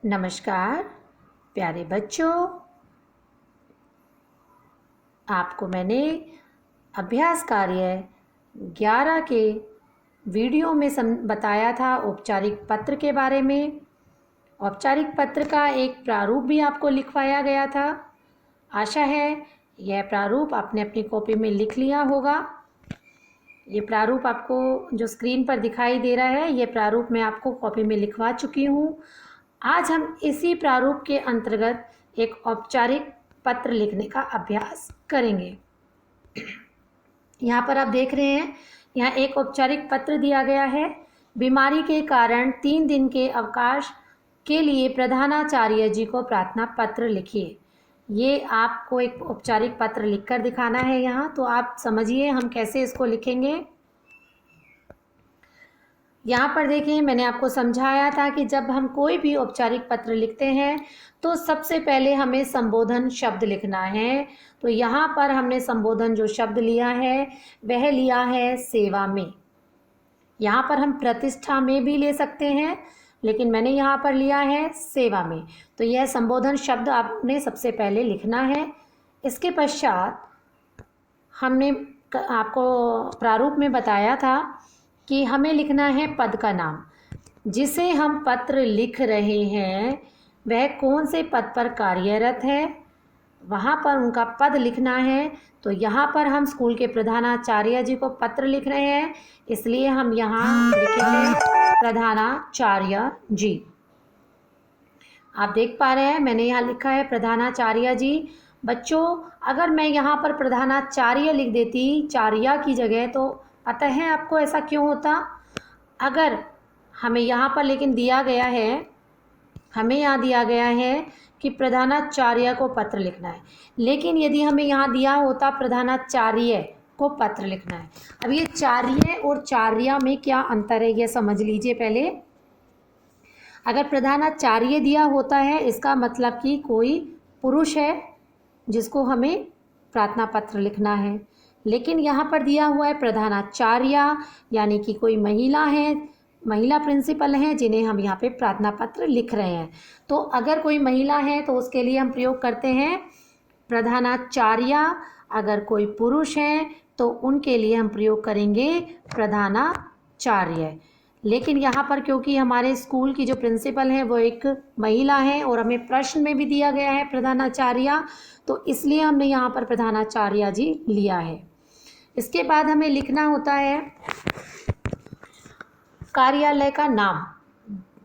नमस्कार प्यारे बच्चों, आपको मैंने अभ्यास कार्य 11 के वीडियो में बताया था औपचारिक पत्र के बारे में। औपचारिक पत्र का एक प्रारूप भी आपको लिखवाया गया था। आशा है यह प्रारूप आपने अपनी कॉपी में लिख लिया होगा। ये प्रारूप आपको जो स्क्रीन पर दिखाई दे रहा है, ये प्रारूप मैं आपको कॉपी में लिखवा चुकी हूँ। आज हम इसी प्रारूप के अंतर्गत एक औपचारिक पत्र लिखने का अभ्यास करेंगे। यहाँ पर आप देख रहे हैं, यहाँ एक औपचारिक पत्र दिया गया है। बीमारी के कारण 3 दिन के अवकाश के लिए प्रधानाचार्य जी को प्रार्थना पत्र लिखिए। ये आपको एक औपचारिक पत्र लिखकर दिखाना है यहाँ, तो आप समझिए हम कैसे इसको लिखेंगे। यहाँ पर देखिए, मैंने आपको समझाया था कि जब हम कोई भी औपचारिक पत्र लिखते हैं तो सबसे पहले हमें संबोधन शब्द लिखना है। तो यहाँ पर हमने संबोधन जो शब्द लिया है वह लिया है सेवा में। यहाँ पर हम प्रतिष्ठा में भी ले सकते हैं, लेकिन मैंने यहाँ पर लिया है सेवा में। तो यह संबोधन शब्द आपने सबसे पहले लिखना है। इसके पश्चात हमने आपको प्रारूप में बताया था कि हमें लिखना है पद का नाम। जिसे हम पत्र लिख रहे हैं वह कौन से पद पर कार्यरत है, वहाँ पर उनका पद लिखना है। तो यहाँ पर हम स्कूल के प्रधानाचार्य जी को पत्र लिख रहे हैं, इसलिए हम यहाँ लिखेंगे प्रधानाचार्य जी। आप देख पा रहे हैं मैंने यहाँ लिखा है प्रधानाचार्य जी। बच्चों, अगर मैं यहाँ पर प्रधानाचार्य लिख देती चार्या की जगह, तो पता है आपको ऐसा क्यों होता? अगर हमें यहाँ पर लेकिन दिया गया है, हमें यहाँ दिया गया है कि प्रधानाचार्य को पत्र लिखना है, लेकिन यदि हमें यहाँ दिया होता प्रधानाचार्य को पत्र लिखना है। अब ये चार्य और चार्या में क्या अंतर है ये समझ लीजिए पहले। अगर प्रधानाचार्य दिया होता है, इसका मतलब कि कोई पुरुष है जिसको हमें प्रार्थना पत्र लिखना है, लेकिन यहाँ पर दिया हुआ है प्रधानाचार्य, यानी कि कोई महिला है, महिला प्रिंसिपल हैं जिन्हें हम यहाँ पे प्रार्थना पत्र लिख रहे हैं। तो अगर कोई महिला है तो उसके लिए हम प्रयोग करते हैं प्रधानाचार्य। अगर कोई पुरुष है तो उनके लिए हम प्रयोग करेंगे प्रधानाचार्य। लेकिन यहाँ पर क्योंकि हमारे स्कूल की जो प्रिंसिपल है वो एक महिला है और हमें प्रश्न में भी दिया गया है प्रधानाचार्य, तो इसलिए हमने यहाँ पर प्रधानाचार्य जी लिया है। इसके बाद हमें लिखना होता है कार्यालय का नाम।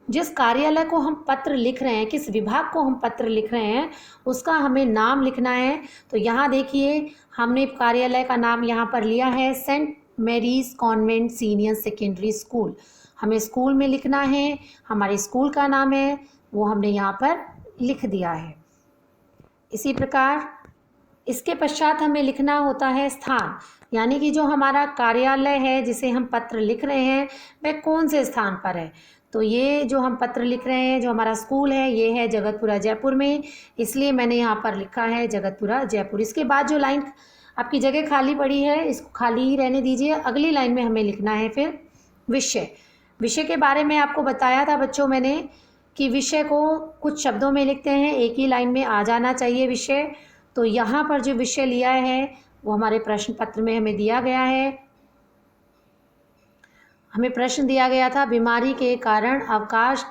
जिस कार्यालय को हम पत्र लिख रहे हैं, किस विभाग को हम पत्र लिख रहे हैं, उसका हमें नाम लिखना है। तो यहाँ देखिए, हमने कार्यालय का नाम यहाँ पर लिया है Saint Mary's convent senior secondary school. हमें स्कूल में लिखना है, हमारे स्कूल का नाम है वो हमने यहाँ पर लिख दिया है। इसी प्रकार इसके पश्चात हमें लिखना होता है स्थान, यानी कि जो हमारा कार्यालय है जिसे हम पत्र लिख रहे हैं वह कौन से स्थान पर है। तो ये जो हम पत्र लिख रहे हैं, जो हमारा स्कूल है, ये है जगतपुरा जयपुर में, इसलिए मैंने यहाँ पर लिखा है जगतपुरा जयपुर। इसके बाद जो लाइन आपकी जगह खाली पड़ी है इसको खाली ही रहने दीजिए। अगली लाइन में हमें लिखना है फिर विषय। विषय के बारे में आपको बताया था बच्चों मैंने कि विषय को कुछ शब्दों में लिखते हैं, एक ही लाइन में आ जाना चाहिए विषय। तो यहाँ पर जो विषय लिया है वो हमारे प्रश्न पत्र में हमें दिया गया है। हमें प्रश्न दिया गया था बीमारी के कारण अवकाश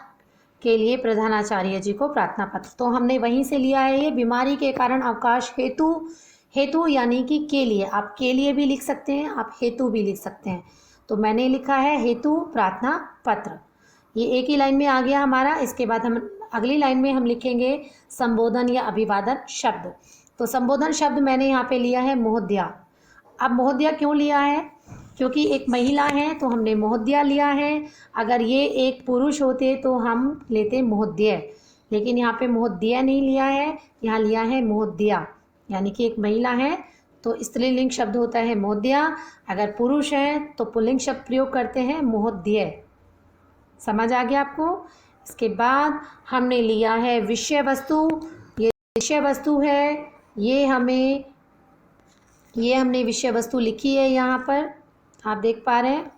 के लिए प्रधानाचार्य जी को प्रार्थना पत्र, तो हमने वहीं से लिया है ये बीमारी के कारण अवकाश हेतु। हेतु यानी कि के लिए, आप के लिए भी लिख सकते हैं, आप हेतु भी लिख सकते हैं। तो मैंने लिखा है हेतु प्रार्थना पत्र। ये एक ही लाइन में आ गया हमारा। इसके बाद हम अगली लाइन में हम लिखेंगे संबोधन या अभिवादन शब्द। तो संबोधन शब्द मैंने यहाँ पे लिया है महोदया। अब महोदया क्यों लिया है? क्योंकि एक महिला है तो हमने महोदया लिया है। अगर ये एक पुरुष होते तो हम लेते महोदय, लेकिन यहाँ पे महोदया नहीं लिया है, यहाँ लिया है महोदया, यानी कि एक महिला है तो स्त्रीलिंग शब्द होता है महोदया। अगर पुरुष है तो पुल्लिंग शब्द प्रयोग करते हैं महोदय। समझ आ गया आपको? इसके बाद हमने लिया है विषय वस्तु। ये विषय वस्तु है, ये हमने विषय वस्तु लिखी है यहाँ पर, आप देख पा रहे हैं।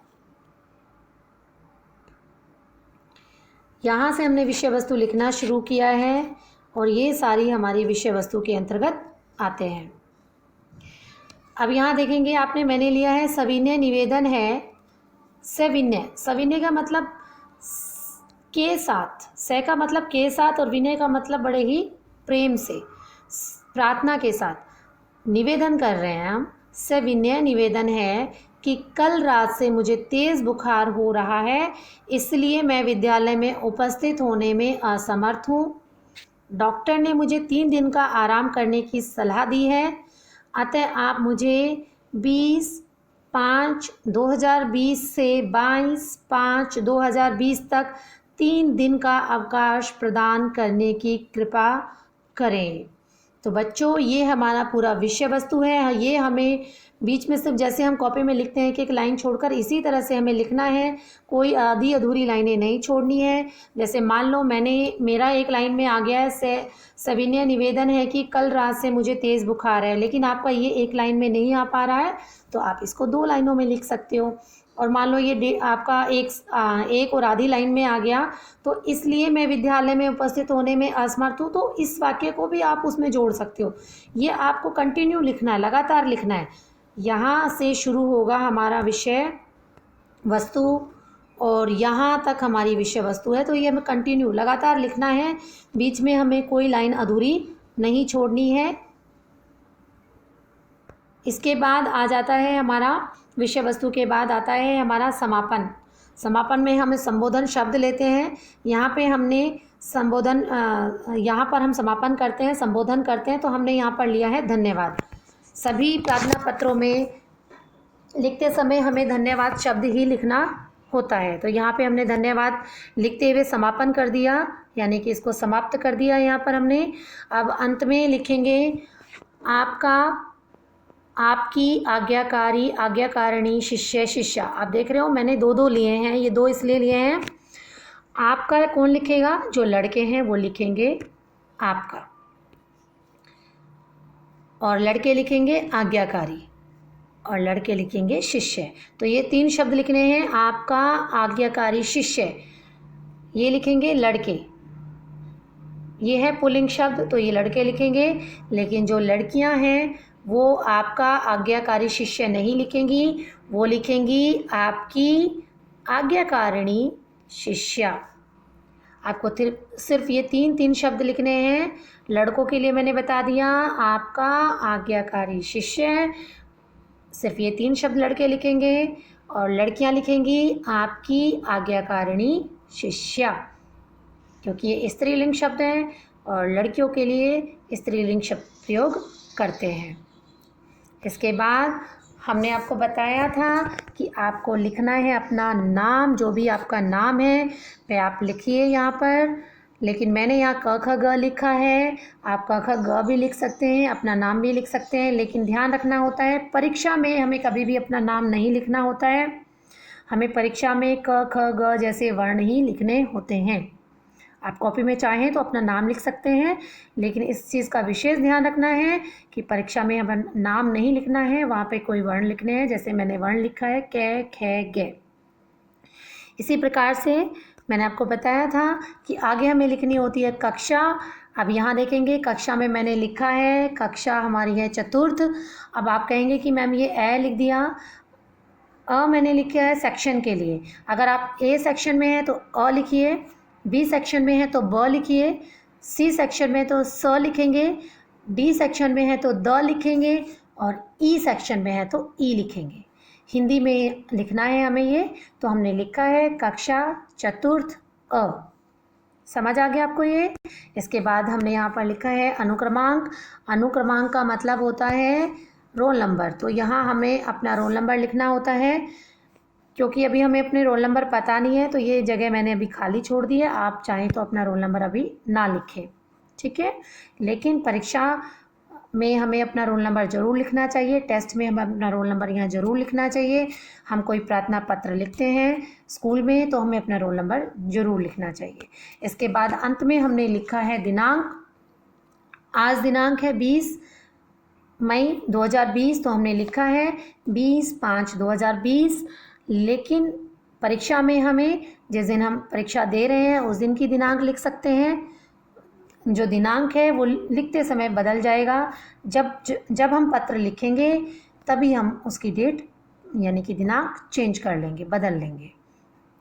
यहाँ से हमने विषय वस्तु लिखना शुरू किया है और ये सारी हमारी विषय वस्तु के अंतर्गत आते हैं। अब यहाँ देखेंगे आपने, मैंने लिया है सविनय निवेदन है। सविनय, सविनय का मतलब के साथ, से का मतलब के साथ और विनय का मतलब बड़े ही प्रेम से, प्रार्थना के साथ निवेदन कर रहे हैं हम। सविनय निवेदन है कि कल रात से मुझे तेज़ बुखार हो रहा है, इसलिए मैं विद्यालय में उपस्थित होने में असमर्थ हूँ। डॉक्टर ने मुझे 3 दिन का आराम करने की सलाह दी है, अतः आप मुझे 20/5/2020 से 22/5/2020 तक 3 दिन का अवकाश प्रदान करने की कृपा करें। तो बच्चों, ये हमारा पूरा विषय वस्तु है। ये हमें बीच में सिर्फ जैसे हम कॉपी में लिखते हैं कि एक लाइन छोड़कर, इसी तरह से हमें लिखना है। कोई आधी अधूरी लाइनें नहीं छोड़नी है। जैसे मान लो मेरा एक लाइन में आ गया है सविनय निवेदन है कि कल रात से मुझे तेज़ बुखार है, लेकिन आपका ये एक लाइन में नहीं आ पा रहा है, तो आप इसको 2 लाइनों में लिख सकते हो। और मान लो ये आपका एक और आधी लाइन में आ गया, तो इसलिए मैं विद्यालय में उपस्थित होने में असमर्थ हूँ, तो इस वाक्य को भी आप उसमें जोड़ सकते हो। ये आपको कंटिन्यू लिखना है, लगातार लिखना है। यहाँ से शुरू होगा हमारा विषय वस्तु और यहाँ तक हमारी विषय वस्तु है, तो ये हमें कंटिन्यू लगातार लिखना है। बीच में हमें कोई लाइन अधूरी नहीं छोड़नी है। इसके बाद आ जाता है हमारा विषय वस्तु के बाद आता है हमारा समापन। समापन में हम संबोधन शब्द लेते हैं। यहाँ पे हमने संबोधन, यहाँ पर हम समापन करते हैं, संबोधन करते हैं, तो हमने यहाँ पर लिया है धन्यवाद। सभी प्रार्थना पत्रों में लिखते समय हमें धन्यवाद शब्द ही लिखना होता है। तो यहाँ पे हमने धन्यवाद लिखते हुए समापन कर दिया, यानी कि इसको समाप्त कर दिया यहाँ पर हमने। अब अंत में लिखेंगे आपकी आज्ञाकारिणी शिष्य शिष्या। आप देख रहे हो मैंने 2 लिए हैं, ये 2 इसलिए लिए हैं। आपका कौन लिखेगा? जो लड़के हैं वो लिखेंगे आपका, और लड़के लिखेंगे आज्ञाकारी, और लड़के लिखेंगे शिष्य। तो ये 3 शब्द लिखने हैं। आपका, आज्ञाकारी, शिष्य, ये लिखेंगे लड़के। ये है पुल्लिंग शब्द, तो ये लड़के लिखेंगे। लेकिन जो लड़कियां हैं वो आपका आज्ञाकारी शिष्य नहीं लिखेंगी, वो लिखेंगी आपकी आज्ञाकारिणी शिष्या। आपको सिर्फ ये 3 शब्द लिखने हैं। लड़कों के लिए मैंने बता दिया आपका आज्ञाकारी शिष्य, सिर्फ ये 3 शब्द लड़के लिखेंगे, और लड़कियां लिखेंगी आपकी आज्ञाकारिणी शिष्या, क्योंकि ये स्त्रीलिंग शब्द हैं और लड़कियों के लिए स्त्रीलिंग शब्द प्रयोग करते हैं। इसके बाद हमने आपको बताया था कि आपको लिखना है अपना नाम, जो भी आपका नाम है वह आप लिखिए यहाँ पर। लेकिन मैंने यहाँ क ख ग लिखा है, आप क ख ग भी लिख सकते हैं, अपना नाम भी लिख सकते हैं। लेकिन ध्यान रखना होता है, परीक्षा में हमें कभी भी अपना नाम नहीं लिखना होता है। हमें परीक्षा में क ख ग जैसे वर्ण ही लिखने होते हैं। आप कॉपी में चाहें तो अपना नाम लिख सकते हैं, लेकिन इस चीज़ का विशेष ध्यान रखना है कि परीक्षा में हमें नाम नहीं लिखना है, वहाँ पे कोई वर्ण लिखने हैं। जैसे मैंने वर्ण लिखा है कै, खे, गे। इसी प्रकार से मैंने आपको बताया था कि आगे हमें लिखनी होती है कक्षा। अब यहाँ देखेंगे कक्षा में मैंने लिखा है, कक्षा हमारी है चतुर्थ। अब आप कहेंगे कि मैम ये ए लिख दिया, मैंने लिखा है सेक्शन के लिए। अगर आप ए सेक्शन में हैं तो अ लिखिए, बी सेक्शन में है तो ब लिखिए, सी सेक्शन में तो स लिखेंगे, डी सेक्शन में है तो द लिखेंगे, और ई सेक्शन में है तो ई लिखेंगे। हिंदी में लिखना है हमें ये, तो हमने लिखा है कक्षा चतुर्थ अ। समझ आ गया आपको ये? इसके बाद हमने यहाँ पर लिखा है अनुक्रमांक। अनुक्रमांक का मतलब होता है रोल नंबर। तो यहाँ हमें अपना रोल नंबर लिखना होता है। क्योंकि अभी हमें अपने रोल नंबर पता नहीं है, तो ये जगह मैंने अभी खाली छोड़ दी है। आप चाहें तो अपना रोल नंबर अभी ना लिखें, ठीक है। लेकिन परीक्षा में हमें अपना रोल नंबर ज़रूर लिखना चाहिए, टेस्ट में हमें अपना रोल नंबर यहाँ ज़रूर लिखना चाहिए। हम कोई प्रार्थना पत्र लिखते हैं स्कूल में तो हमें अपना रोल नंबर ज़रूर लिखना चाहिए। इसके बाद अंत में हमने लिखा है दिनांक। आज दिनांक है 20 मई 2020, तो हमने लिखा है 20/5/2020। लेकिन परीक्षा में हमें जिस दिन हम परीक्षा दे रहे हैं उस दिन की दिनांक लिख सकते हैं। जो दिनांक है वो लिखते समय बदल जाएगा। जब हम पत्र लिखेंगे तभी हम उसकी डेट यानी कि दिनांक चेंज कर लेंगे, बदल लेंगे।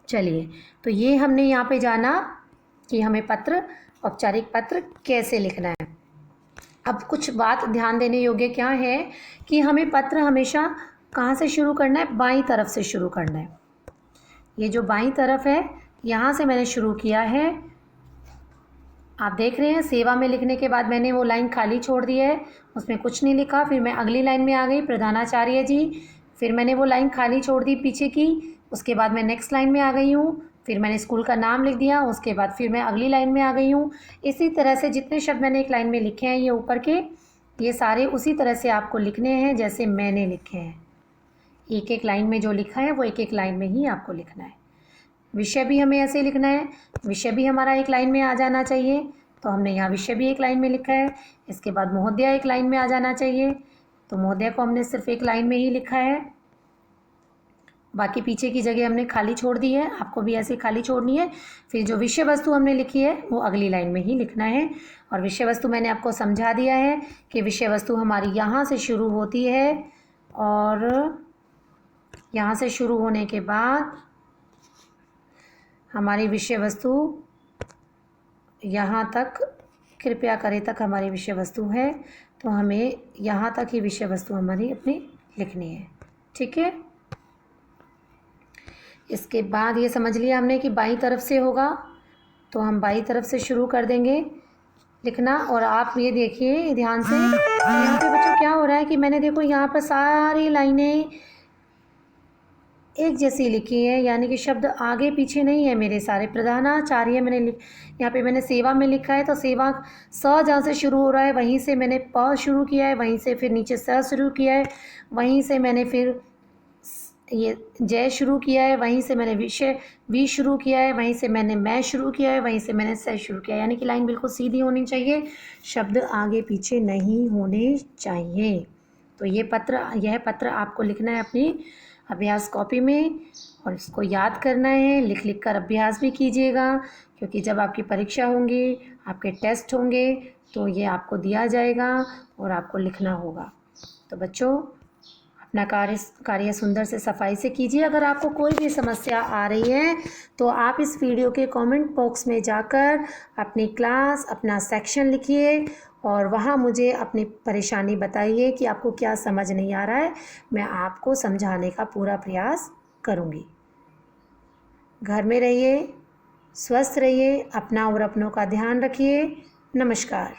चलिए, तो ये हमने यहाँ पे जाना कि हमें पत्र, औपचारिक पत्र कैसे लिखना है। अब कुछ बात ध्यान देने योग्य क्या है कि हमें पत्र हमेशा कहाँ से शुरू करना है, बाईं तरफ से शुरू करना है। ये जो बाईं तरफ है यहाँ से मैंने शुरू किया है। आप देख रहे हैं सेवा में लिखने के बाद मैंने वो लाइन खाली छोड़ दी है, उसमें कुछ नहीं लिखा। फिर मैं अगली लाइन में आ गई, प्रधानाचार्य जी। फिर मैंने वो लाइन खाली छोड़ दी पीछे की। उसके बाद मैं नेक्स्ट लाइन में आ गई हूँ। फिर मैंने स्कूल का नाम लिख दिया। उसके बाद फिर मैं अगली लाइन में आ गई हूँ। इसी तरह से जितने शब्द मैंने एक लाइन में लिखे हैं ये ऊपर के, ये सारे उसी तरह से आपको लिखने हैं जैसे मैंने लिखे हैं। एक एक लाइन में जो लिखा है वो एक एक लाइन में ही आपको लिखना है। विषय भी हमें ऐसे लिखना है, विषय भी हमारा एक लाइन में आ जाना चाहिए। तो हमने यहाँ विषय भी एक लाइन में लिखा है। इसके बाद महोदया एक लाइन में आ जाना चाहिए, तो महोदया को हमने सिर्फ एक लाइन में ही लिखा है। बाकी पीछे की जगह हमने खाली छोड़ दी है, आपको भी ऐसे खाली छोड़नी है। फिर जो विषय वस्तु हमने लिखी है वो अगली लाइन में ही लिखना है। और विषय वस्तु मैंने आपको समझा दिया है कि विषय वस्तु हमारी यहाँ से शुरू होती है और यहाँ से शुरू होने के बाद हमारी विषय वस्तु यहाँ तक, कृपया करें तक हमारी विषय वस्तु है, तो हमें यहाँ तक ही विषय वस्तु हमारी अपनी लिखनी है। ठीक है, इसके बाद ये समझ लिया हमने कि बाईं तरफ से होगा, तो हम बाईं तरफ से शुरू कर देंगे लिखना। और आप ये देखिए ध्यान से, यहाँ पे बच्चों क्या हो रहा है कि मैंने देखो यहाँ पर सारी लाइनें एक जैसी लिखी है, यानी कि शब्द आगे पीछे नहीं है मेरे सारे। प्रधानाचार्य मैंने यहाँ पे मैंने सेवा में लिखा है, तो सेवा स जहाँ से शुरू हो रहा है वहीं से मैंने प शुरू किया है, वहीं से फिर नीचे स शुरू किया है, वहीं से मैंने फिर ये जय शुरू किया है, वहीं से मैंने विषय वी शुरू किया है, वहीं से मैंने मैं शुरू किया है, वहीं से मैंने स शुरू किया है। यानी कि लाइन बिल्कुल सीधी होनी चाहिए, शब्द आगे पीछे नहीं होने चाहिए। तो यह पत्र आपको लिखना है अपनी अभ्यास कॉपी में और इसको याद करना है। लिख लिख कर अभ्यास भी कीजिएगा, क्योंकि जब आपकी परीक्षा होंगी, आपके टेस्ट होंगे, तो ये आपको दिया जाएगा और आपको लिखना होगा। तो बच्चों अपना कार्य सुंदर से सफाई से कीजिए। अगर आपको कोई भी समस्या आ रही है तो आप इस वीडियो के कमेंट बॉक्स में जाकर अपनी क्लास, अपना सेक्शन लिखिए और वहाँ मुझे अपनी परेशानी बताइए कि आपको क्या समझ नहीं आ रहा है। मैं आपको समझाने का पूरा प्रयास करूँगी। घर में रहिए, स्वस्थ रहिए, अपना और अपनों का ध्यान रखिए। नमस्कार।